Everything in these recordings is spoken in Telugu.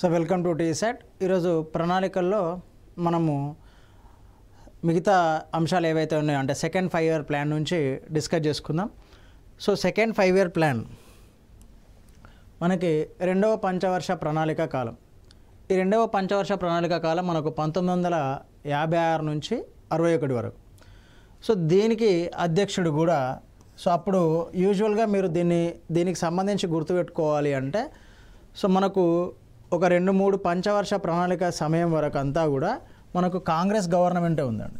So welcome to టీసెట్. ఈరోజు ప్రణాళికల్లో మనము మిగతా అంశాలు ఏవైతే ఉన్నాయో అంటే సెకండ్ 5 ఇయర్ ప్లాన్ నుంచి డిస్కస్ చేసుకుందాం. సో సెకండ్ 5 ఇయర్ ప్లాన్ మనకి రెండవ పంచవర్ష ప్రణాళిక కాలం. ఈ రెండవ పంచవర్ష ప్రణాళిక కాలం మనకు 1956 నుంచి 61 వరకు. సో దీనికి అధ్యక్షుడు కూడా సో అప్పుడు యూజువల్గా మీరు దీనికి సంబంధించి గుర్తుపెట్టుకోవాలి అంటే సో మనకు ఒక 2-3 పంచవర్ష ప్రణాళిక సమయం వరకు అంతా కూడా మనకు కాంగ్రెస్ గవర్నమెంటే ఉందండి.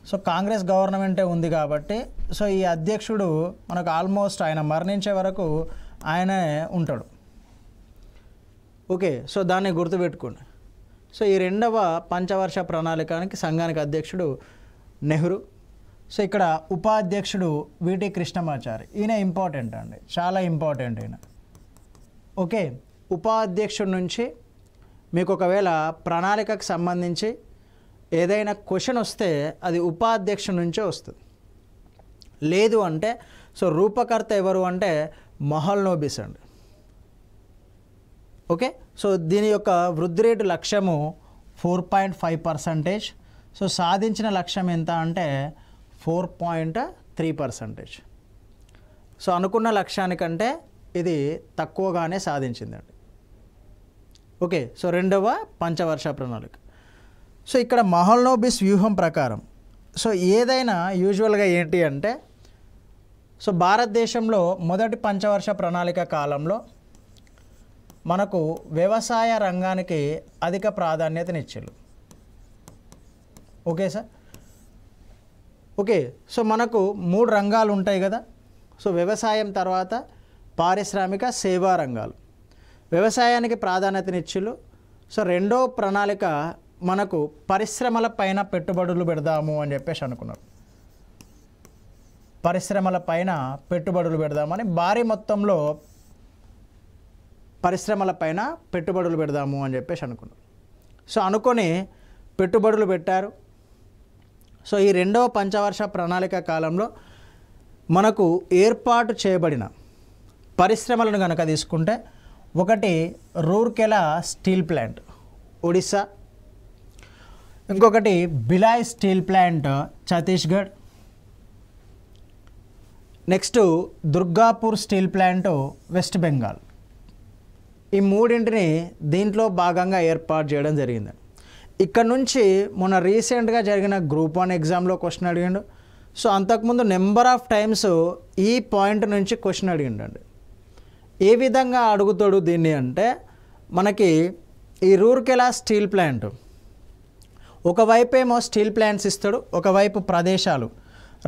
సో కాంగ్రెస్ గవర్నమెంటే ఉంది కాబట్టి సో ఈ అధ్యక్షుడు మనకు ఆల్మోస్ట్ ఆయన మరణించే వరకు ఆయనే ఉంటాడు. ఓకే, సో దాన్ని గుర్తుపెట్టుకోండి. సో ఈ రెండవ పంచవర్ష ప్రణాళికానికి సంఘానికి అధ్యక్షుడు నెహ్రూ. సో ఇక్కడ ఉపాధ్యక్షుడు విటి కృష్ణమాచారి. ఈయన ఇంపార్టెంట్ అండి, చాలా ఇంపార్టెంట్ ఈయన. ఓకే, ఉపాధ్యక్షుడి నుంచి మీకు ఒకవేళ ప్రణాళికకు సంబంధించి ఏదైనా క్వశ్చన్ వస్తే అది ఉపాధ్యక్షుడి నుంచే వస్తుంది. లేదు అంటే సో రూపకర్త ఎవరు అంటే మహల్నోబిస్ అండి. ఓకే, సో దీని యొక్క వృద్ధి రేటు లక్ష్యము 4.5%. సో సాధించిన లక్ష్యం ఎంత అంటే 4.3%. సో అనుకున్న లక్ష్యానికంటే ఇది తక్కువగానే సాధించిందండి. ఓకే, సో రెండవ పంచవర్ష ప్రణాళిక. సో ఇక్కడ మహల్నోబిస్ వ్యూహం ప్రకారం సో ఏదైనా యూజువల్గా ఏంటి అంటే సో భారతదేశంలో మొదటి పంచవర్ష ప్రణాళిక కాలంలో మనకు వ్యవసాయ రంగానికి అధిక ప్రాధాన్యతనిచ్చారు. Okay sir. ఓకే, సో మనకు 3 రంగాలు ఉంటాయి కదా. సో వ్యవసాయం తర్వాత పారిశ్రామిక సేవా రంగాలు. వ్యవసాయానికి ప్రాధాన్యతనిచ్చిళ్ళు. సో రెండో ప్రణాళిక మనకు పరిశ్రమల పైన పెట్టుబడులు పెడదాము అని చెప్పేసి అనుకున్నారు. పరిశ్రమల పైన పెట్టుబడులు పెడదామని భారీ మొత్తంలో పరిశ్రమల పైన పెట్టుబడులు పెడదాము అని చెప్పేసి అనుకున్నారు. సో అనుకొని పెట్టుబడులు పెట్టారు. సో ఈ రెండవ పంచవర్ష ప్రణాళిక కాలంలో మనకు ఏర్పాటు చేయబడిన పరిశ్రమలను కనుక తీసుకుంటే ఒకటి రూర్కెలా స్టీల్ ప్లాంట్ ఒడిస్సా, ఇంకొకటి Bhilai steel plant Chhattisgarh, next Durgapur steel plant west Bengal. ఈ మూడింటిని దీంట్లో భాగంగా ఏర్పాటు చేయడం జరిగింది. ఇక్కడ నుంచి మొన్న రీసెంట్గా జరిగిన గ్రూప్ 1 ఎగ్జామ్లో క్వశ్చన్ అడిగిండు. సో అంతకుముందు నెంబర్ ఆఫ్ టైమ్స్ ఈ పాయింట్ నుంచి క్వశ్చన్ అడిగిండండి. ఏ విధంగా అడుగుతాడు దీన్ని అంటే మనకి ఈ రూర్కెలా స్టీల్ ప్లాంట్ ఒకవైపు ఏమో స్టీల్ ప్లాంట్స్ ఇస్తాడు, ఒకవైపు ప్రదేశాలు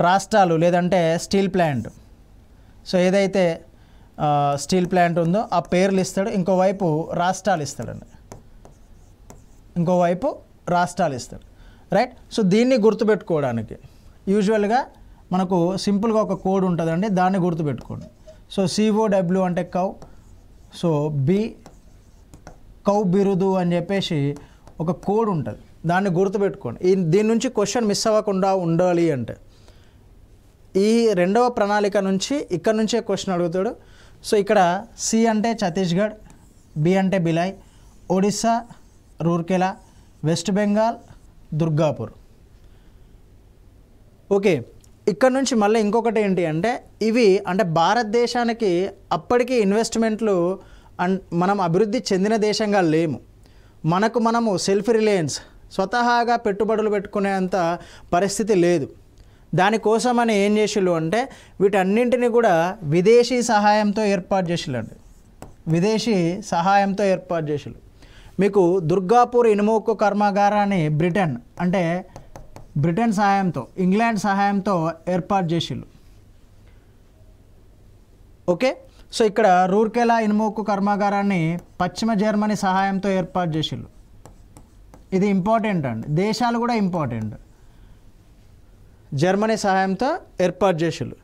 రాష్ట్రాలు లేదంటే స్టీల్ ప్లాంట్ సో ఏదైతే స్టీల్ ప్లాంట్ ఉందో ఆ పేర్లు ఇస్తాడు, ఇంకోవైపు రాష్ట్రాలు ఇస్తాడండి, ఇంకోవైపు రాష్ట్రాలు ఇస్తాడు. రైట్. సో దీన్ని గుర్తుపెట్టుకోవడానికి యూజువల్గా మనకు సింపుల్గా ఒక కోడ్ ఉంటుందండి, దాన్ని గుర్తుపెట్టుకోండి. సో COW అంటే కౌ, సో కౌ బిరుదు అని చెప్పేసి ఒక కోడ్ ఉంటుంది, దాన్ని గుర్తుపెట్టుకోండి. దీని నుంచి క్వశ్చన్ మిస్ అవ్వకుండా ఉండాలి అంటే ఈ రెండవ ప్రణాళిక నుంచి ఇక్కడ నుంచే క్వశ్చన్ అడుగుతాడు. సో ఇక్కడ C అంటే ఛత్తీస్గఢ్, B అంటే బిలాయ్, ఒడిస్సా రూర్కెలా, వెస్ట్ బెంగాల్ దుర్గాపూర్. ఓకే, ఇక్కడ నుంచి మళ్ళీ ఇంకొకటి ఏంటి అంటే ఇవి అంటే భారతదేశానికి అప్పటికి ఇన్వెస్ట్మెంట్లు మనం అభివృద్ధి చెందిన దేశంగా లేము. మనము సెల్ఫ్ రిలయన్స్ స్వతహాగా పెట్టుబడులు పెట్టుకునేంత పరిస్థితి లేదు. దానికోసమని ఏం చేసిళ్ళు అంటే వీటన్నింటినీ కూడా విదేశీ సహాయంతో ఏర్పాటు చేసిళ్ళండి. విదేశీ సహాయంతో ఏర్పాటు చేసిళ్ళు. మీకు దుర్గాపూర్ ఇనుముక్కు కర్మాగారాన్ని బ్రిటన్ సహాయంతో ఇంగ్లాండ్ సహాయంతో ఏర్పాటు చేసిళ్ళు. ఓకే, సో ఇక్కడ రూర్కెలా ఇనుముక్కు కర్మాగారాన్ని పశ్చిమ జర్మనీ సహాయంతో ఏర్పాటు చేసిళ్ళు. ఇది ఇంపార్టెంట్ అండి, దేశాలు కూడా ఇంపార్టెంట్. జర్మనీ సహాయంతో ఏర్పాటు చేసిళ్ళు.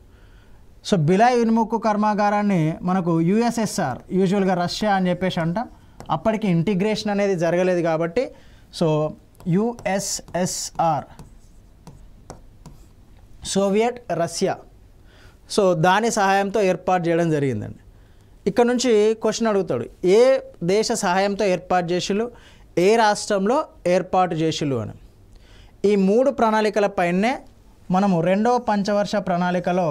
సో బిలాయ్ ఇనుముక్కు కర్మాగారాన్ని మనకు USSR యూజువల్గా రష్యా అని చెప్పేసి అంటాం. అప్పటికి ఇంటిగ్రేషన్ అనేది జరగలేదు కాబట్టి so USSR Soviet Russia so దాని సహాయంతో ఏర్పాటు చేయడం జరిగిందండి. ఇక్కడ నుంచి క్వశ్చన్ అడుగుతాడు, ఏ దేశ సహాయంతో ఏర్పాటు చేసిళ్ళు, ఏ రాష్ట్రంలో ఏర్పాటు చేసిళ్ళు అని. ఈ 3 ప్రణాళికలపైనే మనము రెండవ పంచవర్ష ప్రణాళికలో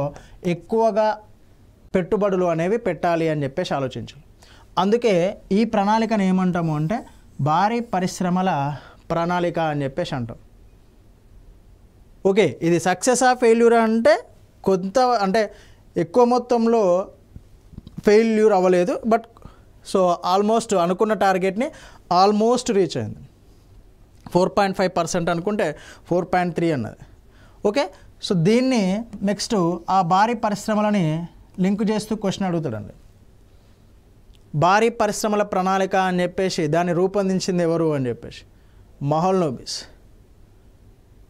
ఎక్కువగా పెట్టుబడులు అనేవి పెట్టాలి అని చెప్పేసి ఆలోచించాలి. అందుకే ఈ ప్రణాళికను ఏమంటాము అంటే భారీ పరిశ్రమల ప్రణాళిక అని చెప్పేసి అంటాం. ఓకే, ఇది సక్సెస్ ఫెయిల్యూర్ అంటే కొంత అంటే ఎక్కువ మొత్తంలో ఫెయిల్యూర్ అవ్వలేదు, బట్ సో ఆల్మోస్ట్ అనుకున్న టార్గెట్ని ఆల్మోస్ట్ రీచ్ అయింది. 4.5% అనుకుంటే 4.3 అన్నది. ఓకే, సో దీన్ని నెక్స్ట్ ఆ భారీ పరిశ్రమలని లింక్ చేస్తూ క్వశ్చన్ అడుగుతాడండి. భారీ పరిశ్రమల ప్రణాళిక అని చెప్పేసి దాన్ని రూపొందించింది ఎవరు అని చెప్పేసి మహల్నోబిస్.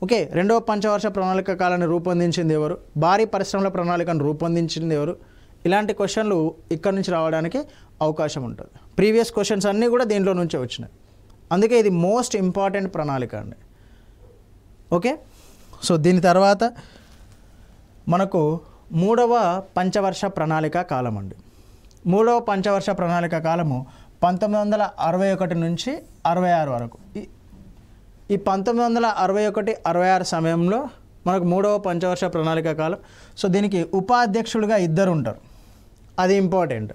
ఓకే, రెండవ పంచవర్ష ప్రణాళిక కాలాన్ని రూపొందించింది ఎవరు, భారీ పరిశ్రమల ప్రణాళికను రూపొందించింది ఎవరు, ఇలాంటి క్వశ్చన్లు ఇక్కడ నుంచి రావడానికి అవకాశం ఉంటుంది. ప్రీవియస్ క్వశ్చన్స్ అన్నీ కూడా దీంట్లో నుంచే వచ్చినాయి. అందుకే ఇది మోస్ట్ ఇంపార్టెంట్ ప్రణాళిక అండి. ఓకే, సో దీని తర్వాత మనకు 3వ పంచవర్ష ప్రణాళిక కాలం అండి. 3వ పంచవర్ష ప్రణాళిక కాలము 1961 నుంచి 66 వరకు. ఈ 1961-66 సమయంలో మనకు 3వ పంచవర్ష ప్రణాళిక కాలం. సో దీనికి ఉపాధ్యక్షులుగా 2 ఉంటారు, అది ఇంపార్టెంట్.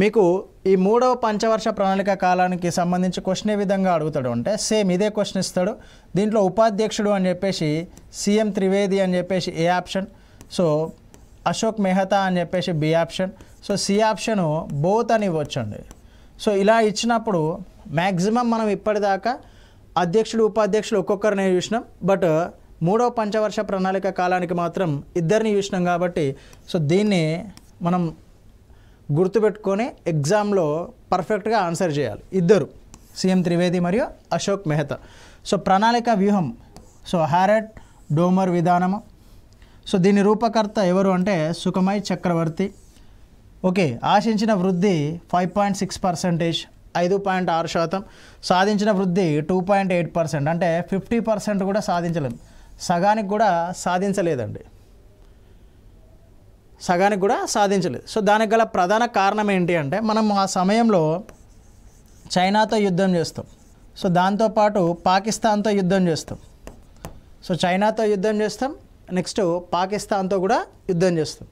మీకు ఈ 3వ పంచవర్ష ప్రణాళిక కాలానికి సంబంధించి క్వశ్చన్ ఏ విధంగా అడుగుతాడు అంటే సేమ్ ఇదే క్వశ్చన్ ఇస్తాడు. దీంట్లో ఉపాధ్యక్షుడు అని చెప్పేసి సీఎం త్రివేది అని చెప్పేసి A option, so Ashok Mehta అని చెప్పేసి B option, so C option both అని ఇవ్వచ్చండి. సో ఇలా ఇచ్చినప్పుడు మ్యాక్సిమం మనం ఇప్పటిదాకా అధ్యక్షుడు ఉపాధ్యక్షులు ఒక్కొక్కరిని చూసినాం, బట్ 3వ పంచవర్ష ప్రణాళిక కాలానికి మాత్రం 2 చూసినాం. కాబట్టి సో దీన్ని మనం గుర్తుపెట్టుకొని ఎగ్జామ్లో పర్ఫెక్ట్గా ఆన్సర్ చేయాలి. 2 సీఎం త్రివేది మరియు అశోక్ మెహతా. సో ప్రణాళిక వ్యూహం, సో హారెట్ డోమర్ విధానము. సో దీని రూపకర్త ఎవరు అంటే సుఖమయ్ చక్రవర్తి. ఓకే, ఆశించిన వృద్ధి 5.6%, 5.6%. సాధించిన వృద్ధి 2.8%, అంటే 50% కూడా సాధించలేదు, సగానికి కూడా సాధించలేదండి, సగానికి కూడా సాధించలేదు. సో దానికి గల ప్రధాన కారణం ఏంటి అంటే మనం ఆ సమయంలో చైనాతో యుద్ధం చేస్తాం, సో దాంతోపాటు పాకిస్తాన్తో యుద్ధం చేస్తాం. సో చైనాతో యుద్ధం చేస్తాం, నెక్స్ట్ పాకిస్తాన్తో కూడా యుద్ధం చేస్తాం.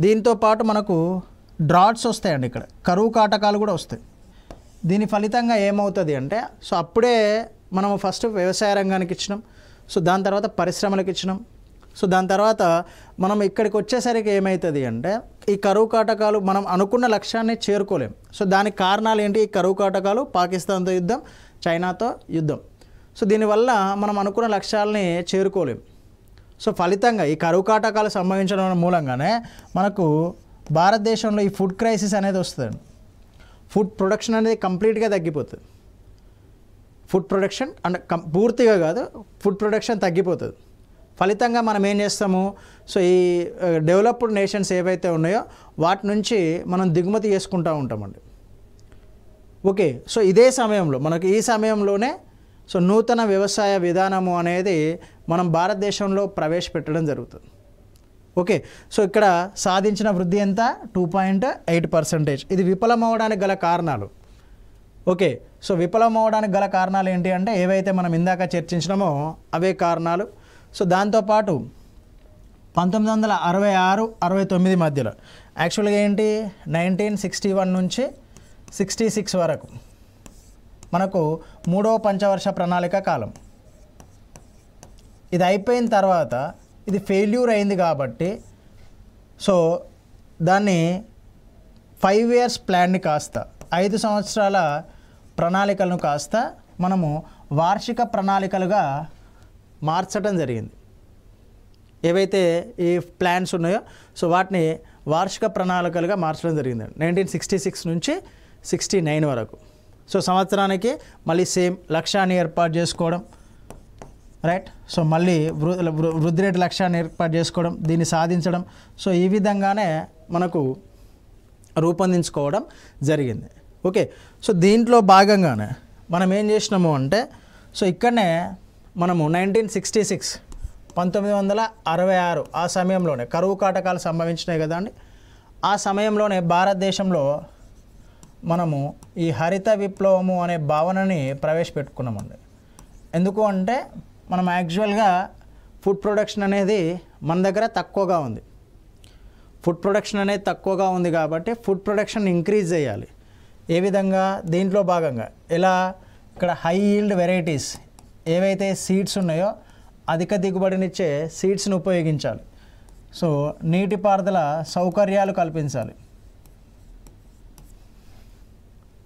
దీంతో పాటు మనకు డ్రాట్స్ వస్తాయండి, ఇక్కడ కరువు కాటకాలు కూడా వస్తాయి. దీని ఫలితంగా ఏమవుతుంది అంటే సో అప్పుడే మనం ఫస్ట్ వ్యవసాయ రంగానికి ఇచ్చినాం, సో దాని తర్వాత పరిశ్రమలకు ఇచ్చినాం. సో దాని తర్వాత మనం ఇక్కడికి వచ్చేసరికి ఏమవుతుంది అంటే ఈ కరువు కాటకాలు మనం అనుకున్న లక్ష్యాన్ని చేరుకోలేం. సో దానికి కారణాలు ఏంటి? ఈ కరువు కాటకాలు, పాకిస్తాన్తో యుద్ధం, చైనాతో యుద్ధం. సో దీనివల్ల మనం అనుకున్న లక్ష్యాలని చేరుకోలేం. సో ఫలితంగా ఈ కరువు కాటకాలు సంభవించడం మూలంగానే మనకు భారతదేశంలో ఈ ఫుడ్ క్రైసిస్ అనేది వస్తుంది. ఫుడ్ ప్రొడక్షన్ అనేది కంప్లీట్గా తగ్గిపోతుంది. ఫుడ్ ప్రొడక్షన్ అంటే పూర్తిగా కాదు, ఫుడ్ ప్రొడక్షన్ తగ్గిపోతుంది. ఫలితంగా మనం ఏం చేస్తాము, సో ఈ డెవలప్డ్ నేషన్స్ ఏవైతే ఉన్నాయో వాటి నుంచి మనం దిగుమతి చేసుకుంటూ ఉంటామండి. ఓకే, సో ఇదే సమయంలో మనకు ఈ సమయంలోనే సో నూతన వ్యవసాయ విధానము అనేది మనం భారతదేశంలో ప్రవేశపెట్టడం జరుగుతుంది. ఓకే, సో ఇక్కడ సాధించిన వృద్ధి ఎంత? 2.8%. ఇది విఫలమవడానికి గల కారణాలు. ఓకే, సో విఫలమవడానికి గల కారణాలు ఏంటి అంటే ఏవైతే మనం ఇందాక చర్చించినామో అవే కారణాలు. సో దాంతోపాటు 1966-69 మధ్యలో యాక్చువల్గా ఏంటి 1961 నుంచి 66 వరకు మనకు 3వ పంచవర్ష ప్రణాళిక కాలం. ఇది అయిపోయిన తర్వాత ఇది ఫెయిల్యూర్ అయింది కాబట్టి సో దాన్ని 5 years ప్లాన్ని కాస్త 5 సంవత్సరాల ప్రణాళికలను కాస్త మనము వార్షిక ప్రణాళికలుగా మార్చడం జరిగింది. ఏవైతే ఈ ప్లాన్స్ ఉన్నాయో సో వాటిని వార్షిక ప్రణాళికలుగా మార్చడం జరిగింది 1966 నుంచి 69 వరకు. సో సంవత్సరానికి మళ్ళీ సేమ్ లక్ష్యాన్ని ఏర్పాటు చేసుకోవడం, రైట్. సో మళ్ళీ వృద్ధి రేటు లక్ష్యాన్ని ఏర్పాటు చేసుకోవడం, దీన్ని సాధించడం. సో ఈ విధంగానే మనకు రూపొందించుకోవడం జరిగింది. ఓకే, సో దీంట్లో భాగంగానే మనం ఏం చేసినాము అంటే సో ఇక్కడనే మనము 1966 ఆ సమయంలోనే కరువు కాటకాలు సంభవించినాయి కదా అండి. ఆ సమయంలోనే భారతదేశంలో మనము ఈ హరిత విప్లవము అనే భావనని ప్రవేశపెట్టుకున్నామండి. ఎందుకు అంటే మనం యాక్చువల్గా ఫుడ్ ప్రొడక్షన్ అనేది మన దగ్గర తక్కువగా ఉంది. ఫుడ్ ప్రొడక్షన్ అనేది తక్కువగా ఉంది కాబట్టి ఫుడ్ ప్రొడక్షన్ ఇంక్రీజ్ చేయాలి. ఏ విధంగా? దీంట్లో భాగంగా ఎలా? ఇక్కడ హై ఈల్డ్ వెరైటీస్ ఏవైతే సీడ్స్ ఉన్నాయో అధిక దిగుబడినిచ్చే సీడ్స్ని ఉపయోగించాలి. సో నీటిపారుదల సౌకర్యాలు కల్పించాలి.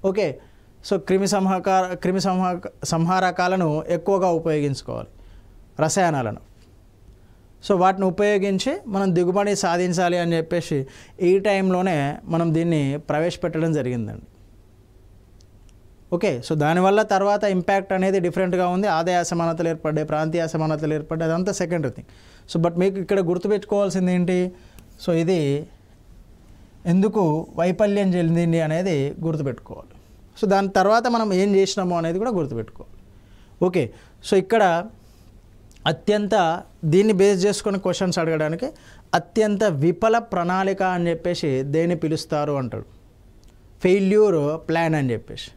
ఓకే. సో సంహారకాలను ఎక్కువగా ఉపయోగించుకోవాలి, రసాయనాలను. సో వాటిని ఉపయోగించి మనం దిగుబడి సాధించాలి అని చెప్పేసి ఈ టైంలోనే మనం దీన్ని ప్రవేశపెట్టడం జరిగిందండి. ఓకే. సో దానివల్ల తర్వాత ఇంపాక్ట్ అనేది డిఫరెంట్గా ఉంది. ఆదాయ అసమానతలు ఏర్పడ్డాయి, ప్రాంతీయ అసమానతలు ఏర్పడ్డాయి, అదంతా సెకండరీ థింగ్. సో బట్ మీకు ఇక్కడ గుర్తుపెట్టుకోవాల్సింది ఏంటి? సో ఇది ఎందుకు వైఫల్యం చెందింది అనేది గుర్తుపెట్టుకోవాలి. సో దాని తర్వాత మనం ఏం చేసినామో అనేది కూడా గుర్తుపెట్టుకోవాలి. ఓకే. సో ఇక్కడ అత్యంత దీన్ని బేస్ చేసుకొని క్వశ్చన్స్ అడగడానికి అత్యంత విఫల ప్రణాళిక అని చెప్పేసి దేన్ని పిలుస్తారు అంటాడు? ఫెయిల్యూర్ ప్లాన్ అని చెప్పేసి,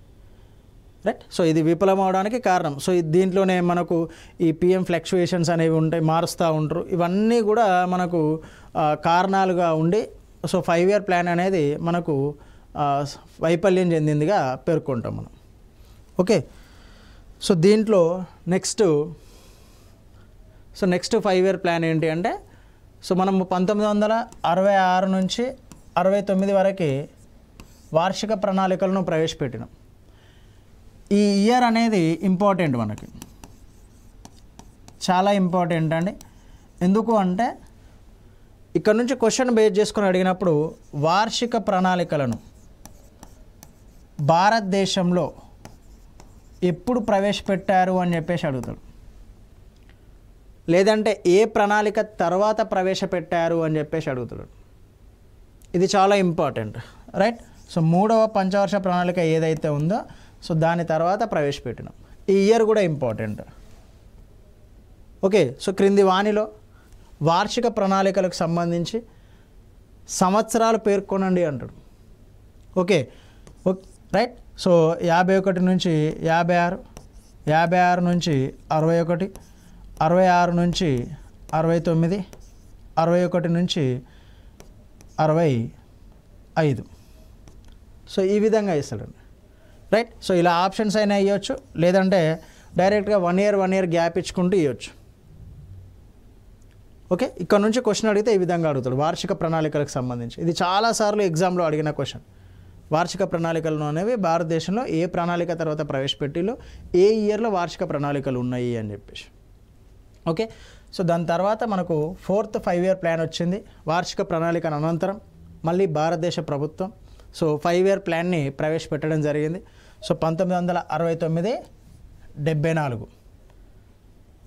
రైట్. సో ఇది విఫలం అవడానికి కారణం. సో దీంట్లోనే మనకు ఈ పిఎం ఫ్లక్చుయేషన్స్ అనేవి ఉంటాయి, మారుస్తూ ఉంటారు. ఇవన్నీ కూడా మనకు కారణాలుగా ఉండి సో 5 year ప్లాన్ అనేది మనకు వైఫల్యం చెందిందిగా పేర్కొంటాం మనం. ఓకే. సో దీంట్లో నెక్స్ట్ 5 year ప్లాన్ ఏంటి అంటే, సో మనము 1966 నుంచి 69 వరకు వార్షిక ప్రణాళికలను ప్రవేశపెట్టినాం. ఈ ఇయర్ అనేది ఇంపార్టెంట్, మనకి చాలా ఇంపార్టెంట్ అండి. ఎందుకు అంటే ఇక్కడ నుంచి క్వశ్చన్ బేస్ చేసుకొని అడిగినప్పుడు వార్షిక ప్రణాళికలను భారతదేశంలో ఎప్పుడు ప్రవేశపెట్టారు అని చెప్పేసి అడుగుతాడు. లేదంటే ఏ ప్రణాళిక తర్వాత ప్రవేశపెట్టారు అని చెప్పేసి అడుగుతాడు. ఇది చాలా ఇంపార్టెంట్, రైట్. సో 3వ పంచవర్ష ప్రణాళిక ఏదైతే ఉందో సో దాని తర్వాత ప్రవేశపెట్టినాం. ఈ ఇయర్ కూడా ఇంపార్టెంట్. ఓకే. సో క్రింది వాణిలో వార్షిక ప్రణాళికలకు సంబంధించి సంవత్సరాలు పేర్కొనండి అంటాడు. Okay, right. సో 51 నుంచి 56, 56 నుంచి 61, 66 నుంచి 69, 61 నుంచి 65. సో ఈ విధంగా ఇస్తాడండి, రైట్. సో ఇలా ఆప్షన్స్ అయినా ఇవ్వచ్చు, లేదంటే డైరెక్ట్గా 1 year గ్యాప్ ఇచ్చుకుంటూ ఇవ్వచ్చు. ఓకే. ఇక్కడ నుంచి క్వశ్చన్ అడిగితే ఈ విధంగా అడుగుతాడు వార్షిక ప్రణాళికలకు సంబంధించి. ఇది చాలాసార్లు ఎగ్జామ్లో అడిగిన క్వశ్చన్. వార్షిక ప్రణాళికలు అనేవి భారతదేశంలో ఏ ప్రణాళిక తర్వాత ప్రవేశపెట్టిలో ఏ ఇయర్లో వార్షిక ప్రణాళికలు ఉన్నాయి అని చెప్పేసి. ఓకే. సో దాని తర్వాత మనకు 4th 5 year ప్లాన్ వచ్చింది. వార్షిక ప్రణాళిక అనంతరం మళ్ళీ భారతదేశ ప్రభుత్వం సో 5 year ప్లాన్ని ప్రవేశపెట్టడం జరిగింది. సో 1969, 74.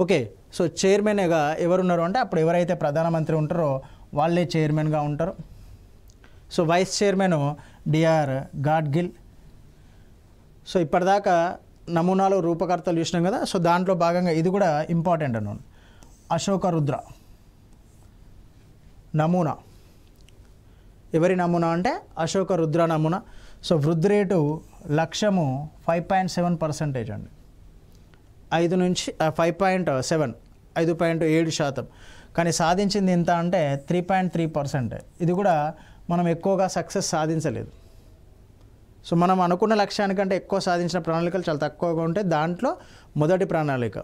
ఓకే. సో చైర్మన్గా ఎవరున్నారు అంటే అప్పుడు ఎవరైతే ప్రధానమంత్రి ఉంటారో వాళ్ళే చైర్మన్గా ఉంటారు. So vice chairman DR Gadgil. So ఇప్పటిదాకా నమూనాలు రూపకర్తలు చూసినాం కదా. సో దాంట్లో భాగంగా ఇది కూడా ఇంపార్టెంట్ అన్నాను. అశోక రుద్ర నమూనా. ఎవరి నమూనా అంటే అశోక రుద్ర నమూనా. సో వృద్ధి రేటు లక్ష్యము 5.7% అండి. 5 నుంచి 5.7, 5.7%. కానీ సాధించింది ఎంత అంటే 3.3%. ఇది కూడా మనం ఎక్కువగా సక్సెస్ సాధించలేదు. సో మనం అనుకున్న లక్ష్యానికంటే ఎక్కువ సాధించిన ప్రణాళికలు చాలా తక్కువగా ఉంటాయి. దాంట్లో మొదటి ప్రణాళిక.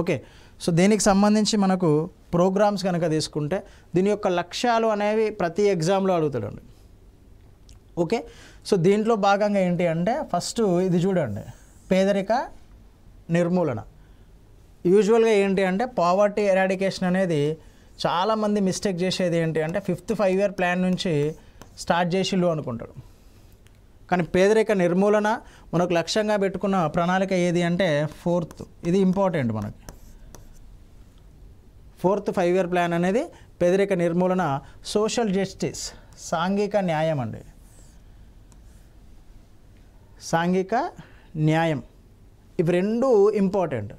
ఓకే. సో దీనికి సంబంధించి మనకు ప్రోగ్రామ్స్ కనుక తీసుకుంటే దీని యొక్క లక్ష్యాలు అనేవి ప్రతి ఎగ్జామ్లో అడుగుతాడండి. ఓకే. సో దీంట్లో భాగంగా ఏంటి అంటే ఫస్ట్ ఇది చూడండి, పేదరిక నిర్మూలన. యూజువల్గా ఏంటి అంటే పావర్టీ ఎరాడికేషన్ అనేది చాలామంది మిస్టేక్ చేసేది ఏంటి అంటే 5th 5 year ప్లాన్ నుంచి స్టార్ట్ చేసిళ్ళు అనుకుంటాడు. కానీ పేదరిక నిర్మూలన మనకు లక్ష్యంగా పెట్టుకున్న ప్రణాళిక ఏది అంటే 4th. ఇది ఇంపార్టెంట్ మనకి. 4th 5 year ప్లాన్ అనేది పేదరిక నిర్మూలన, సోషల్ జస్టిస్, సాంఘిక న్యాయం అండి. సాంఘిక న్యాయం ఇవి రెండు ఇంపార్టెంట్.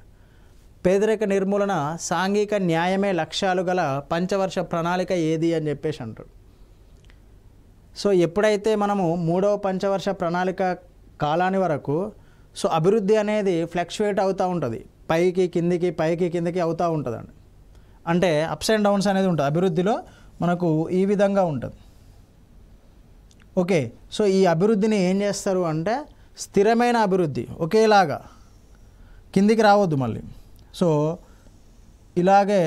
పేదరిక నిర్మూలన, సాంఘిక న్యాయమే లక్ష్యాలు గల పంచవర్ష ప్రణాళిక ఏది అని చెప్పేసి అంటాడు. సో ఎప్పుడైతే మనము 3వ పంచవర్ష ప్రణాళిక కాలాని వరకు సో అభివృద్ధి అనేది ఫ్లక్చువేట్ అవుతూ ఉంటుంది, పైకి కిందికి అవుతూ ఉంటుందండి. అంటే అప్స్ అండ్ డౌన్స్ అనేది ఉంటుంది అభివృద్ధిలో, మనకు ఈ విధంగా ఉంటుంది. ఓకే, సో ఈ అభివృద్ధిని ఏం చేస్తారు అంటే స్థిరమైన అభివృద్ధి, ఒకేలాగా కిందికి రావద్దు మళ్ళీ, సో ఇలాగే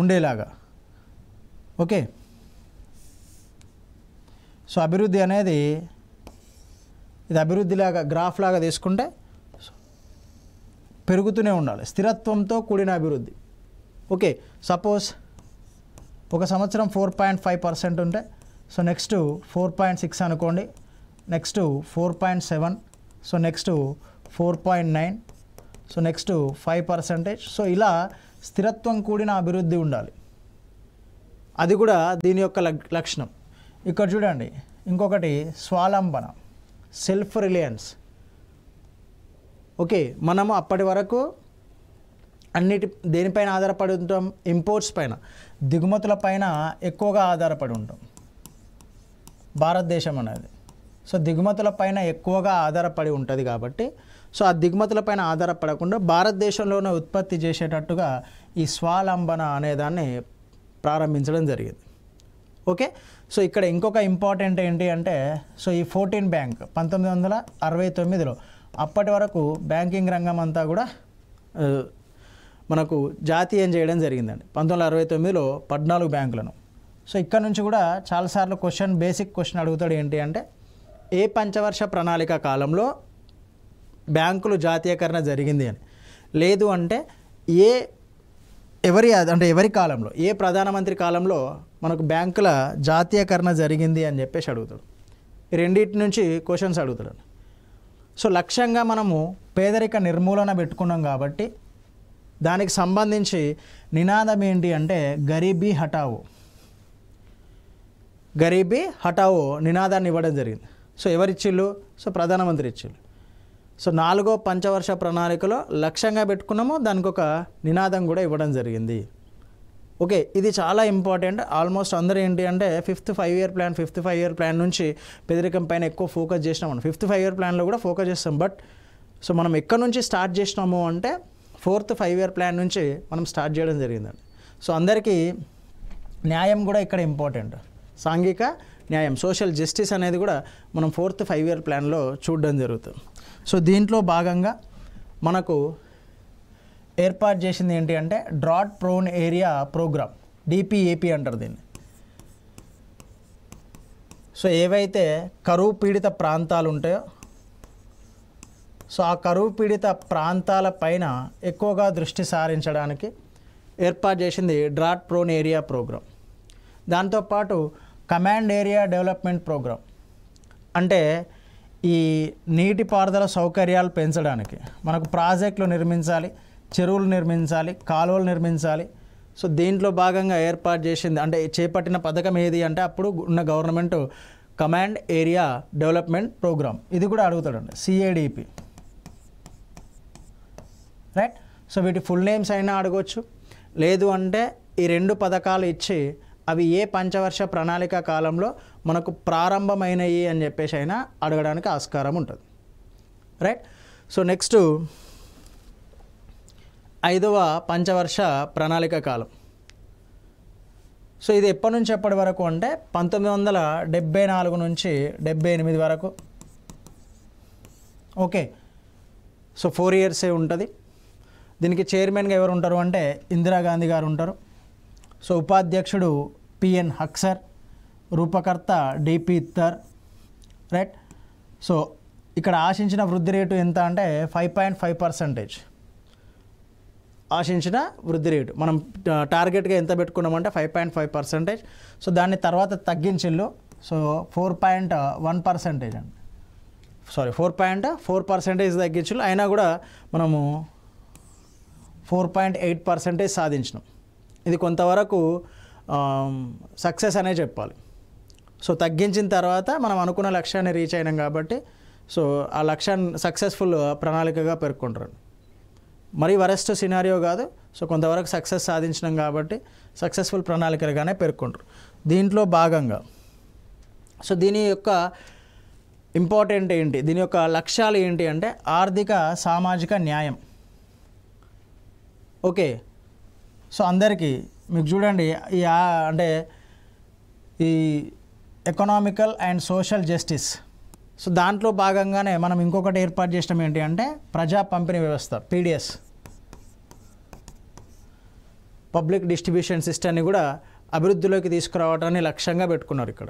ఉండేలాగా. ఓకే, సో అభివృద్ధి అనేది ఇది అభివృద్ధిలాగా గ్రాఫ్ లాగా తీసుకుంటే పెరుగుతూనే ఉండాలి, స్థిరత్వంతో కూడిన అభివృద్ధి. ఓకే, సపోజ్ ఒక సంవత్సరం 4.5% ఉంటే సో నెక్స్ట్ 4.6 అనుకోండి, next 4.7, so next 4.9, so next 5%. So ఇలా స్థిరత్వం కూడిన అభివృద్ధి ఉండాలి, అది కూడా దీని యొక్క లక్షణం. ఇక్కడ చూడండి, ఇంకొకటి స్వాలంబన, సెల్ఫ్ రిలయన్స్. ఓకే, మనము అప్పటి వరకు దేనిపైన ఆధారపడి ఉంటాం, ఇంపోర్ట్స్ పైన, దిగుమతుల పైన ఎక్కువగా ఆధారపడి ఉంటాం భారతదేశం అనేది. సో దిగుమతుల పైన ఎక్కువగా ఆధారపడి ఉంటుంది కాబట్టి సో ఆ దిగుమతుల పైన ఆధారపడకుండా భారతదేశంలోనే ఉత్పత్తి చేసేటట్టుగా ఈ స్వాలంబన అనేదాన్ని ప్రారంభించడం జరిగింది. ఓకే, సో ఇక్కడ ఇంకొక ఇంపార్టెంట్ ఏంటి అంటే సో ఈ 14 బ్యాంక్ 1969లో అప్పటి వరకు బ్యాంకింగ్ రంగం అంతా కూడా మనకు జాతీయం చేయడం జరిగిందండి. 1969లో 14 బ్యాంకులను. సో ఇక్కడ నుంచి కూడా చాలాసార్లు బేసిక్ క్వశ్చన్ అడుగుతాడు ఏంటి అంటే ఏ పంచవర్ష ప్రణాళిక కాలంలో బ్యాంకులు జాతీయకరణ జరిగింది అని, లేదు అంటే ఎవరి కాలంలో, ఏ ప్రధానమంత్రి కాలంలో మనకు బ్యాంకుల జాతీయకరణ జరిగింది అని చెప్పేసి అడుగుతాడు. ఈ రెండింటి నుంచి క్వశ్చన్స్ అడుగుతాడు. సో లక్ష్యంగా మనము పేదరిక నిర్మూలన పెట్టుకున్నాం కాబట్టి దానికి సంబంధించి నినాదం ఏంటి అంటే గరీబీ హటావో నినాదాన్ని ఇవ్వడం జరిగింది. సో ఎవరిచ్చిళ్ళు? సో ప్రధానమంత్రి ఇచ్చిళ్ళు. సో 4వ పంచవర్ష ప్రణాళికలో లక్ష్యంగా పెట్టుకున్నాము, దానికి ఒక నినాదం కూడా ఇవ్వడం జరిగింది. ఓకే, ఇది చాలా ఇంపార్టెంట్. ఆల్మోస్ట్ అందరూ ఏంటి అంటే ఫిఫ్త్ ఫైవ్ ఇయర్ ప్లాన్ నుంచి పేదరికం పైన ఎక్కువ ఫోకస్ చేసినాము. 5th 5-year ప్లాన్లో కూడా ఫోకస్ చేస్తాం, బట్ సో మనం ఎక్కడి నుంచి స్టార్ట్ చేసినాము అంటే 4th 5-year ప్లాన్ నుంచి మనం స్టార్ట్ చేయడం జరిగిందండి. సో అందరికీ న్యాయం కూడా ఇక్కడ ఇంపార్టెంట్, సాంఘిక న్యాయం, సోషల్ జస్టిస్ అనేది కూడా మనం 4th 5-year ప్లాన్లో చూడడం జరుగుతుంది. సో దీంట్లో భాగంగా మనకు ఏర్పాటు చేసింది ఏంటి అంటే drought prone area programme, DPAP అంటారు దీన్ని. సో ఏవైతే కరువు పీడిత ప్రాంతాలు ఉంటాయో సో ఆ కరువు పీడిత ప్రాంతాల పైన ఎక్కువగా దృష్టి సారించడానికి ఏర్పాటు చేసింది డ్రాట్ ప్రోన్ ఏరియా ప్రోగ్రామ్. దాంతోపాటు కమాండ్ ఏరియా డెవలప్మెంట్ ప్రోగ్రామ్, అంటే ఈ నీటిపారుదల సౌకర్యాలు పెంచడానికి మనకు ప్రాజెక్టులు నిర్మించాలి, చెరువులు నిర్మించాలి, కాలువలు నిర్మించాలి. సో దీంట్లో భాగంగా ఏర్పాటు చేసింది అంటే చేపట్టిన పథకం ఏది అంటే అప్పుడు ఉన్న government command area development programme. ఇది కూడా అడుగుతాడండి, CADP, రైట్. సో వీటి ఫుల్ నేమ్స్ అయినా అడగవచ్చు, లేదు అంటే ఈ 2 పథకాలు ఇచ్చి అవి ఏ పంచవర్ష ప్రణాళిక కాలంలో మనకు ప్రారంభమైనవి అని చెప్పేసి అయినా అడగడానికి ఆస్కారం ఉంటుంది, రైట్. సో నెక్స్ట్ 5వ పంచవర్ష ప్రణాళిక కాలం. సో ఇది ఎప్పటి నుంచి ఎప్పటి వరకు అంటే 1974 నుంచి 78 వరకు. ఓకే, సో 4 years ఉంటుంది. దీనికి చైర్మన్గా ఎవరు ఉంటారు అంటే ఇందిరాగాంధీ గారు ఉంటారు. సో ఉపాధ్యక్షుడు PN Haksar, రూపకర్త DP ఇత్తర్, right. So ఇక్కడ ఆశించిన వృద్ధి రేటు ఎంత అంటే 5.5%. ఆశించిన వృద్ధి రేటు మనం టార్గెట్గా ఎంత పెట్టుకున్నామంటే 5.5%. సో దాన్ని తర్వాత తగ్గించిళ్ళు. సో 4.1% అండి, 4.4% తగ్గించిళ్ళు. అయినా కూడా మనము 4.8% సాధించినాం. ఇది కొంతవరకు సక్సెస్ అనే చెప్పాలి. సో తగ్గించిన తర్వాత మనం అనుకున్న లక్ష్యాన్ని రీచ్ అయినాం కాబట్టి సో ఆ లక్ష్యాన్ని సక్సెస్ఫుల్ ప్రణాళికగా పేర్కొంటారు. మరీ వరెస్ట్ సినారియో కాదు, సో కొంతవరకు సక్సెస్ సాధించినాం కాబట్టి సక్సెస్ఫుల్ ప్రణాళికలుగానే పేర్కొంటారు. దీంట్లో భాగంగా సో దీని యొక్క ఇంపార్టెంట్ ఏంటి, దీని యొక్క లక్ష్యాలు ఏంటి అంటే ఆర్థిక సామాజిక న్యాయం. ఓకే, సో అందరికీ మీకు చూడండి అంటే ఈ economical and social justice. So దాంట్లో భాగంగానే మనం ఇంకొకటి ఏర్పాటు చేసినాం ఏంటి అంటే ప్రజా పంపిణీ వ్యవస్థ, పీడిఎస్, పబ్లిక్ డిస్ట్రిబ్యూషన్ సిస్టమ్ని కూడా అభివృద్ధిలోకి తీసుకురావడాన్ని లక్ష్యంగా పెట్టుకున్నారు ఇక్కడ.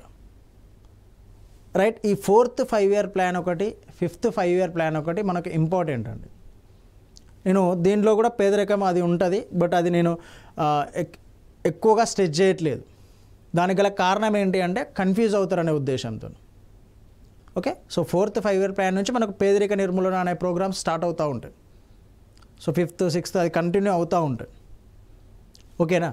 రైట్, ఈ 4th 5-year ప్లాన్ ఒకటి, 5th 5-year ప్లాన్ ఒకటి మనకు ఇంపార్టెంట్ అండి. నేను దీంట్లో కూడా పేదరికం అది ఉంటుంది, బట్ అది నేను ఎక్కువగా స్ట్రెచ్ చేయట్లేదు. దానికి గల కారణం ఏంటి అంటే కన్ఫ్యూజ్ అవుతారనే ఉద్దేశంతో. Okay, so 4th 5-year plan నుంచి మనకు పేదరిక నిర్మూలన అనే ప్రోగ్రామ్స్ స్టార్ట్ అవుతూ ఉంటాయి. సో 5th 6th అది కంటిన్యూ అవుతూ ఉంటాయి. ఓకేనా,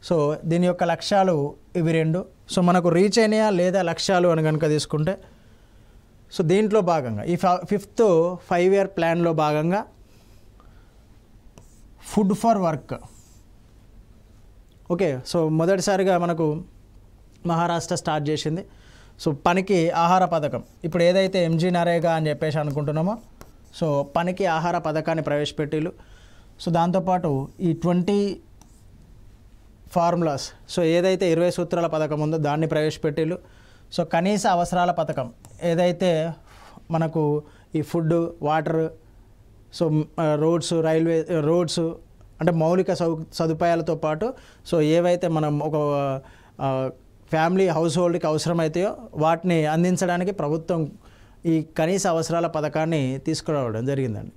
సో దీని యొక్క లక్ష్యాలు ఇవి రెండు. సో మనకు రీచ్ అయినాయా లేదా లక్ష్యాలు అని కనుక తీసుకుంటే, సో దీంట్లో భాగంగా ఈ 5th 5-year ప్లాన్లో భాగంగా food for work. Okay, so మొదటిసారిగా మనకు మహారాష్ట్ర స్టార్ట్ చేసింది. సో పనికి ఆహార పథకం, ఇప్పుడు ఏదైతే ఎంజీ నరేగా అని చెప్పేసి అనుకుంటున్నామో, సో పనికి ఆహార పథకాన్ని ప్రవేశపెట్టిలు. సో దాంతోపాటు ఈ 20 ఫార్ములాస్, సో ఏదైతే 20 సూత్రాల పథకం ఉందో దాన్ని ప్రవేశపెట్టిలు. సో కనీస అవసరాల పథకం, ఏదైతే మనకు ఈ ఫుడ్, వాటర్, సో రోడ్స్ అంటే మౌలిక సదుపాయాలతో పాటు సో ఏవైతే మనం ఒక ఫ్యామిలీ హౌస్ హోల్డ్కి అవసరమైతాయో వాటిని అందించడానికి ప్రభుత్వం ఈ కనీస అవసరాల పథకాన్ని తీసుకురావడం జరిగిందండి.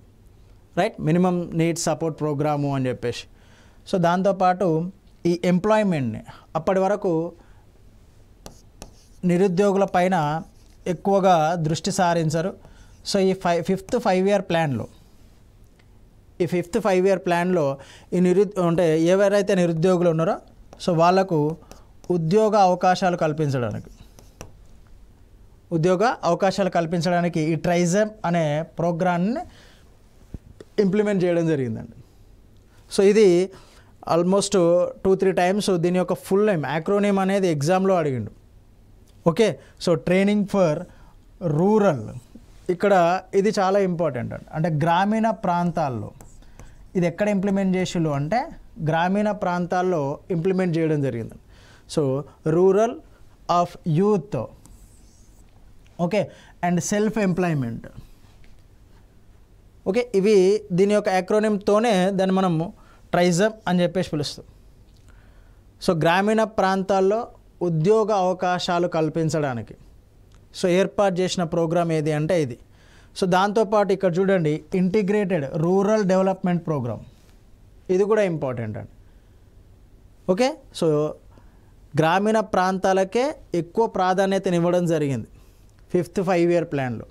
Right, minimum needs support programme అని చెప్పేసి. సో దాంతోపాటు ఈ ఎంప్లాయ్మెంట్ని అప్పటి వరకు నిరుద్యోగుల పైన ఎక్కువగా దృష్టి సారించరు. సో ఈ 5th 5-year ప్లాన్లో ఈ 5th 5-year ప్లాన్లో ఈ అంటే ఎవరైతే నిరుద్యోగులు ఉన్నారో సో వాళ్లకు ఉద్యోగ అవకాశాలు కల్పించడానికి ఈ ట్రైజమ్ అనే ప్రోగ్రామ్ని ఇంప్లిమెంట్ చేయడం జరిగిందండి. సో ఇది ఆల్మోస్ట్ 2-3 టైమ్స్ దీని యొక్క ఫుల్ నేమ్, యాక్రోనేమ్ అనేది ఎగ్జామ్లో అడిగిండు. Okay, so training for rural, ఇక్కడ ఇది చాలా ఇంపార్టెంట్ అండి. అంటే గ్రామీణ ప్రాంతాల్లో ఇది ఎక్కడ ఇంప్లిమెంట్ చేసిళ్ళు అంటే గ్రామీణ ప్రాంతాల్లో ఇంప్లిమెంట్ చేయడం జరిగింది. So rural of youth, okay, and self employment. Okay, ఇవి దీని యొక్క యాక్రోనిమ్తోనే దాన్ని మనము ట్రైజమ్ అని చెప్పేసి పిలుస్తాం. సో గ్రామీణ ప్రాంతాల్లో ఉద్యోగ అవకాశాలు కల్పించడానికి సో ఏర్పాటు చేసిన ప్రోగ్రామ్ ఏది అంటే ఇది. సో దాంతోపాటు ఇక్కడ చూడండి ఇంటిగ్రేటెడ్ రూరల్ డెవలప్మెంట్ ప్రోగ్రామ్, ఇది కూడా ఇంపార్టెంట్ అండి. ఓకే, సో గ్రామీణ ప్రాంతాలకే ఎక్కువ ప్రాధాన్యతనివ్వడం జరిగింది 5th 5-year ప్లాన్లో.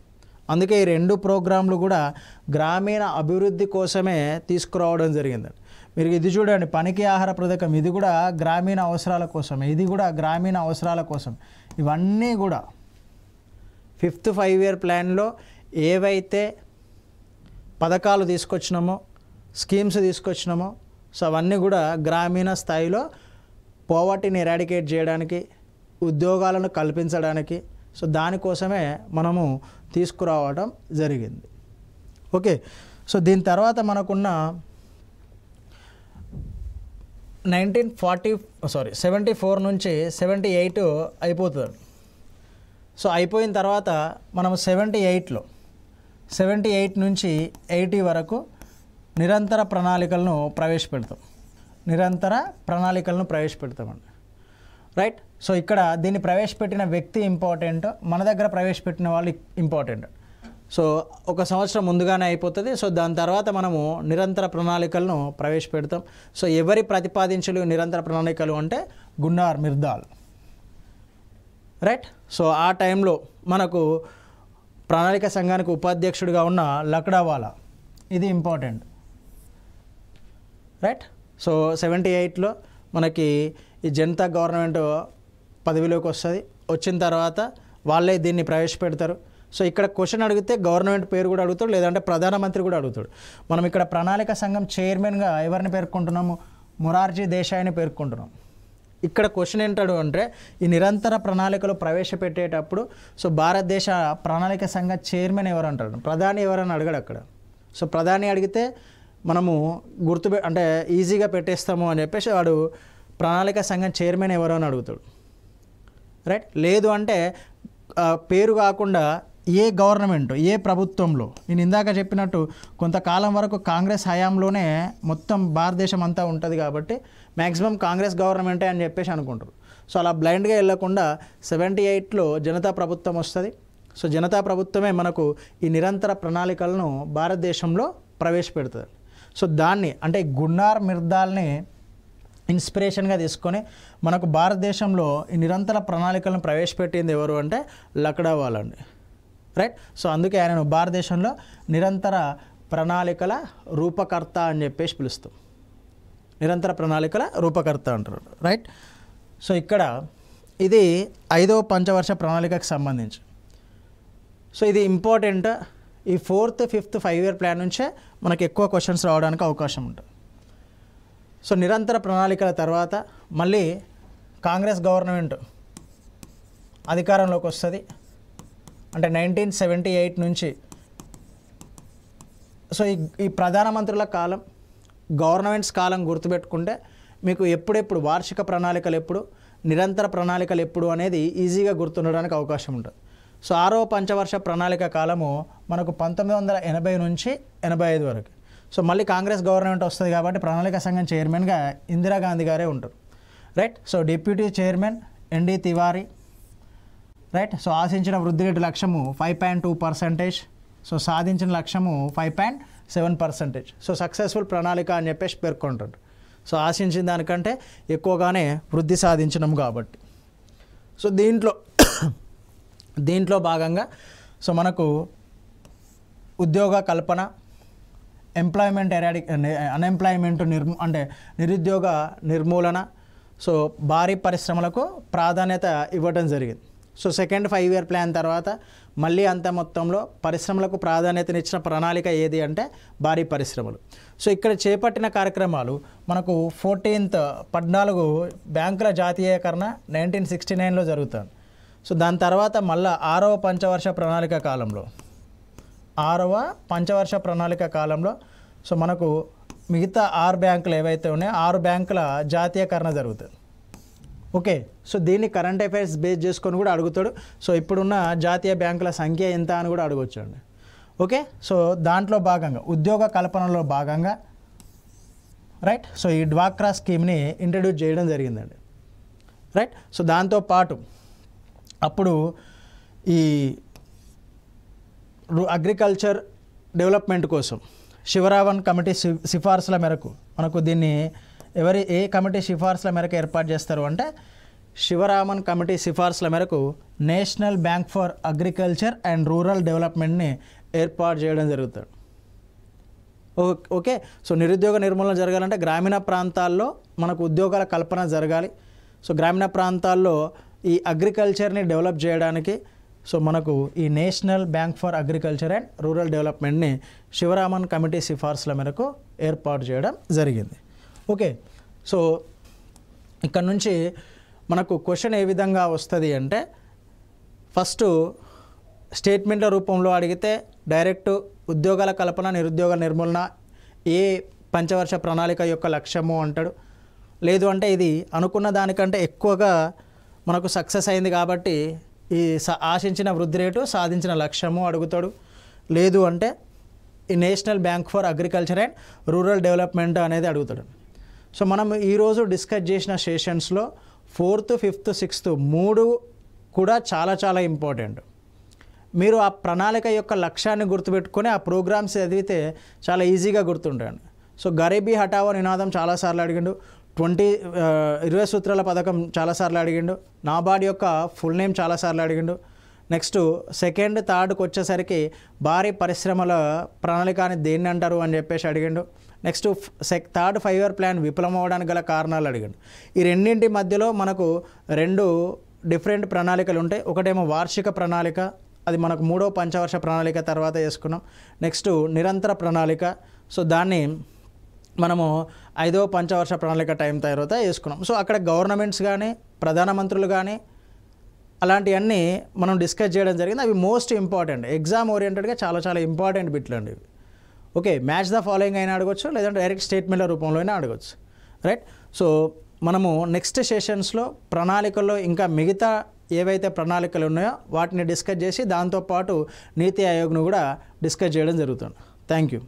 అందుకే ఈ 2 ప్రోగ్రాంలు కూడా గ్రామీణ అభివృద్ధి కోసమే తీసుకురావడం జరిగిందండి. మీరు ఇది చూడండి, పనికి ఆహార పథకం, ఇది కూడా గ్రామీణ అవసరాల కోసమే, ఇది కూడా గ్రామీణ అవసరాల కోసం. ఇవన్నీ కూడా 5th 5-year ప్లాన్లో ఏవైతే పథకాలు తీసుకొచ్చినామో, స్కీమ్స్ తీసుకొచ్చినామో సో అవన్నీ కూడా గ్రామీణ స్థాయిలో పోవర్టీని ఎరాడికేట్ చేయడానికి, ఉద్యోగాలను కల్పించడానికి, సో దానికోసమే మనము తీసుకురావడం జరిగింది. ఓకే, సో దీని తర్వాత మనకున్న 74 నుంచి 78 అయిపోతుంది. సో అయిపోయిన తర్వాత మనం 78 నుంచి 80 వరకు నిరంతర ప్రణాళికలను ప్రవేశపెడతామండి. రైట్, సో ఇక్కడ దీన్ని ప్రవేశపెట్టిన వ్యక్తి ఇంపార్టెంట్, మన దగ్గర ప్రవేశపెట్టిన వాళ్ళు ఇంపార్టెంట్. సో 1 సంవత్సరం ముందుగానే అయిపోతుంది. సో దాని తర్వాత మనము నిరంతర ప్రణాళికలను ప్రవేశపెడతాం. సో ఎవరి ప్రతిపాదించలు నిరంతర ప్రణాళికలు అంటే గున్నార్ మిర్దాల్. రైట్, సో ఆ టైంలో మనకు ప్రణాళిక సంఘానికి ఉపాధ్యక్షుడిగా ఉన్న లక్డావాలా, ఇది ఇంపార్టెంట్. రైట్, సో 78లో మనకి ఈ జనతా గవర్నమెంట్ పదవిలోకి వస్తుంది. వచ్చిన తర్వాత వాళ్ళే దీన్ని ప్రవేశపెడతారు. సో ఇక్కడ క్వశ్చన్ అడిగితే గవర్నమెంట్ పేరు కూడా అడుగుతాడు, లేదంటే ప్రధానమంత్రి కూడా అడుగుతాడు. మనం ఇక్కడ ప్రణాళిక సంఘం చైర్మన్గా ఎవరిని పేర్కొంటున్నాము? మొరార్జీ దేశాయిని పేర్కొంటున్నాం. ఇక్కడ క్వశ్చన్ ఏంటాడు అంటే ఈ నిరంతర ప్రణాళికలు ప్రవేశపెట్టేటప్పుడు సో భారతదేశ ప్రణాళిక సంఘ చైర్మన్ ఎవరు అంటాడు, ప్రధాని ఎవరని అడగడు అక్కడ. సో ప్రధాని అడిగితే మనము అంటే ఈజీగా పెట్టేస్తాము అని చెప్పేసి వాడు ప్రణాళిక సంఘం చైర్మన్ ఎవరు అని అడుగుతాడు, రైట్. లేదు అంటే పేరు కాకుండా ఏ గవర్నమెంట్ ఏ ప్రభుత్వంలో, నేను ఇందాక చెప్పినట్టు కొంతకాలం వరకు కాంగ్రెస్ హయాంలోనే మొత్తం భారతదేశం అంతా ఉంటుంది కాబట్టి మ్యాక్సిమం కాంగ్రెస్ గవర్నమెంటే అని చెప్పేసి అనుకుంటారు. సో అలా బ్లైండ్గా వెళ్ళకుండా 78లో జనతా ప్రభుత్వం వస్తుంది. సో జనతా ప్రభుత్వమే మనకు ఈ నిరంతర ప్రణాళికలను భారతదేశంలో ప్రవేశపెడుతుంది. సో దాన్ని అంటే గున్నార్ మిర్దాల్ని ఇన్స్పిరేషన్గా తీసుకొని మనకు భారతదేశంలో ఈ నిరంతర ప్రణాళికలను ప్రవేశపెట్టింది ఎవరు అంటే లక్డావాలా అండి, రైట్. సో అందుకే ఆయనను భారతదేశంలో నిరంతర ప్రణాళికల రూపకర్త అని చెప్పేసి పిలుస్తాం, నిరంతర ప్రణాళికల రూపకర్త అంటారు, రైట్. సో ఇక్కడ ఇది 5వ పంచవర్ష ప్రణాళికకు సంబంధించి. సో ఇది ఇంపార్టెంట్. ఈ 4th, 5th 5-year ప్లాన్ నుంచే మనకు ఎక్కువ క్వశ్చన్స్ రావడానికి అవకాశం ఉంటుంది. సో నిరంతర ప్రణాళికల తర్వాత మళ్ళీ కాంగ్రెస్ గవర్నమెంట్ అధికారంలోకి వస్తుంది. అంటే 1978 నుంచి. సో ఈ ప్రధానమంత్రుల కాలం, గవర్నమెంట్స్ కాలం గుర్తుపెట్టుకుంటే మీకు ఎప్పుడెప్పుడు వార్షిక ప్రణాళికలు ఎప్పుడు, నిరంతర ప్రణాళికలు ఎప్పుడు అనేది ఈజీగా గుర్తుండడానికి అవకాశం ఉంటుంది. సో 6వ పంచవర్ష ప్రణాళిక కాలము మనకు 1980 నుంచి 85 వరకు. సో మళ్ళీ కాంగ్రెస్ గవర్నమెంట్ వస్తుంది కాబట్టి ప్రణాళిక సంఘం చైర్మన్గా ఇందిరాగాంధీ గారే ఉంటారు, right. So deputy chairman ND Tiwari, right. So ఆశించిన వృద్ధి రేటు లక్ష్యము 5.2%. సో సాధించిన లక్ష్యము 5.7%. సో సక్సెస్ఫుల్ ప్రణాళిక అని చెప్పేసి పేర్కొంటారు. సో ఆశించిన దానికంటే ఎక్కువగానే వృద్ధి సాధించినాము కాబట్టి. సో దీంట్లో భాగంగా సో మనకు ఉద్యోగ కల్పన, అన్ఎంప్లాయ్మెంట్ అంటే నిరుద్యోగ నిర్మూలన, సో భారీ పరిశ్రమలకు ప్రాధాన్యత ఇవ్వడం జరిగింది. సో సెకండ్ 5-year ప్లాన్ తర్వాత మళ్ళీ అంత మొత్తంలో పరిశ్రమలకు ప్రాధాన్యతనిచ్చిన ప్రణాళిక ఏది అంటే భారీ పరిశ్రమలు. సో ఇక్కడ చేపట్టిన కార్యక్రమాలు మనకు 14 బ్యాంకుల జాతీయకరణ 1969లో జరుగుతుంది. సో దాని తర్వాత మళ్ళీ 6వ పంచవర్ష ప్రణాళిక కాలంలో సో మనకు మిగతా 6 బ్యాంకులు ఏవైతే ఉన్నాయో 6 బ్యాంకుల జాతీయకరణ జరుగుతుంది. ఓకే. సో దీన్ని కరెంట్ అఫైర్స్ బేస్ చేసుకొని కూడా అడుగుతాడు. సో ఇప్పుడున్న జాతీయ బ్యాంకుల సంఖ్య ఎంత అని కూడా అడగొచ్చు అండి. ఓకే. సో దాంట్లో భాగంగా ఉద్యోగ కల్పనలో భాగంగా, రైట్. సో ఈ డ్వాక్రా స్కీమ్ని ఇంట్రడ్యూస్ చేయడం జరిగిందండి, రైట్. సో దాంతోపాటు అప్పుడు ఈ అగ్రికల్చర్ డెవలప్మెంట్ కోసం శివరామన్ కమిటీ సిఫార్సుల మేరకు మనకు దీన్ని ఏ కమిటీ సిఫార్సుల మేరకు ఏర్పాటు చేస్తారు అంటే శివరామన్ కమిటీ సిఫార్సుల మేరకు national bank for agriculture and rural డెవలప్మెంట్ని ఏర్పాటు చేయడం జరుగుతుంది. ఓకే. సో నిరుద్యోగ నిర్మూలన జరగాలంటే గ్రామీణ ప్రాంతాల్లో మనకు ఉద్యోగాల కల్పన జరగాలి. సో గ్రామీణ ప్రాంతాల్లో ఈ అగ్రికల్చర్ని డెవలప్ చేయడానికి సో మనకు ఈ national bank for agriculture and rural డెవలప్మెంట్ని శివరామన్ కమిటీ సిఫార్సుల మేరకు ఏర్పాటు చేయడం జరిగింది. ఓకే. సో ఇక్కడ నుంచి మనకు క్వశ్చన్ ఏ విధంగా వస్తుంది అంటే ఫస్ట్ స్టేట్మెంట్ల రూపంలో అడిగితే డైరెక్ట్ ఉద్యోగాల కల్పన, నిరుద్యోగ నిర్మూలన ఏ పంచవర్ష ప్రణాళిక యొక్క లక్ష్యము అంటాడు. లేదు అంటే ఇది అనుకున్న దానికంటే ఎక్కువగా మనకు సక్సెస్ అయింది కాబట్టి ఈ ఆశించిన వృద్ధి రేటు, సాధించిన లక్ష్యము అడుగుతాడు. లేదు అంటే ఈ national bank for agriculture and rural development అనేది అడుగుతాడు. సో మనం ఈరోజు డిస్కస్ చేసిన సెషన్స్లో 4th, 5th, 6th 3 కూడా చాలా చాలా ఇంపార్టెంట్. మీరు ఆ ప్రణాళిక యొక్క లక్ష్యాన్ని గుర్తుపెట్టుకొని ఆ ప్రోగ్రామ్స్ చదివితే చాలా ఈజీగా గుర్తుంటాయండి. సో గరీబీ హఠావో నినాదం చాలాసార్లు అడిగిండు, 20 సూత్రాల పథకం చాలాసార్లు అడిగిండు, నాబార్డ్ యొక్క ఫుల్ నేమ్ చాలాసార్లు అడిగిండు. నెక్స్ట్ సెకండ్, థర్డ్కి వచ్చేసరికి భారీ పరిశ్రమల ప్రణాళిక అని దేన్ని అంటారు అని చెప్పేసి అడిగిండు. నెక్స్ట్ థర్డ్ 5-year ప్లాన్ విఫలం అవ్వడానికి గల కారణాలు అడిగాడు. ఈ రెండింటి మధ్యలో మనకు 2 డిఫరెంట్ ప్రణాళికలు ఉంటాయి. ఒకటేమో వార్షిక ప్రణాళిక, అది మనకు 3వ పంచవర్ష ప్రణాళిక తర్వాత చేసుకున్నాం. నెక్స్ట్ నిరంతర ప్రణాళిక, సో దాన్ని మనము 5వ పంచవర్ష ప్రణాళిక టైం తర్వాత వేసుకున్నాం. సో అక్కడ గవర్నమెంట్స్ కానీ ప్రధానమంత్రులు కానీ అలాంటివన్నీ మనం డిస్కస్ చేయడం జరిగింది. అవి మోస్ట్ ఇంపార్టెంట్, ఎగ్జామ్ ఓరియంటెడ్గా చాలా చాలా ఇంపార్టెంట్ బిట్లు అండి ఇవి. ఓకే, మ్యాచ్ ద ఫాలోయింగ్ అయినా అడగొచ్చు, లేదంటే డైరెక్ట్ స్టేట్మెంట్ల రూపంలో అయినా అడగొచ్చు, రైట్. సో మనము నెక్స్ట్ సెషన్స్లో ప్రణాళికల్లో ఇంకా మిగతా ఏవైతే ప్రణాళికలు ఉన్నాయో వాటిని డిస్కస్ చేసి దాంతోపాటు నీతి ఆయోగ్ను కూడా డిస్కస్ చేయడం జరుగుతుంది. Thank you.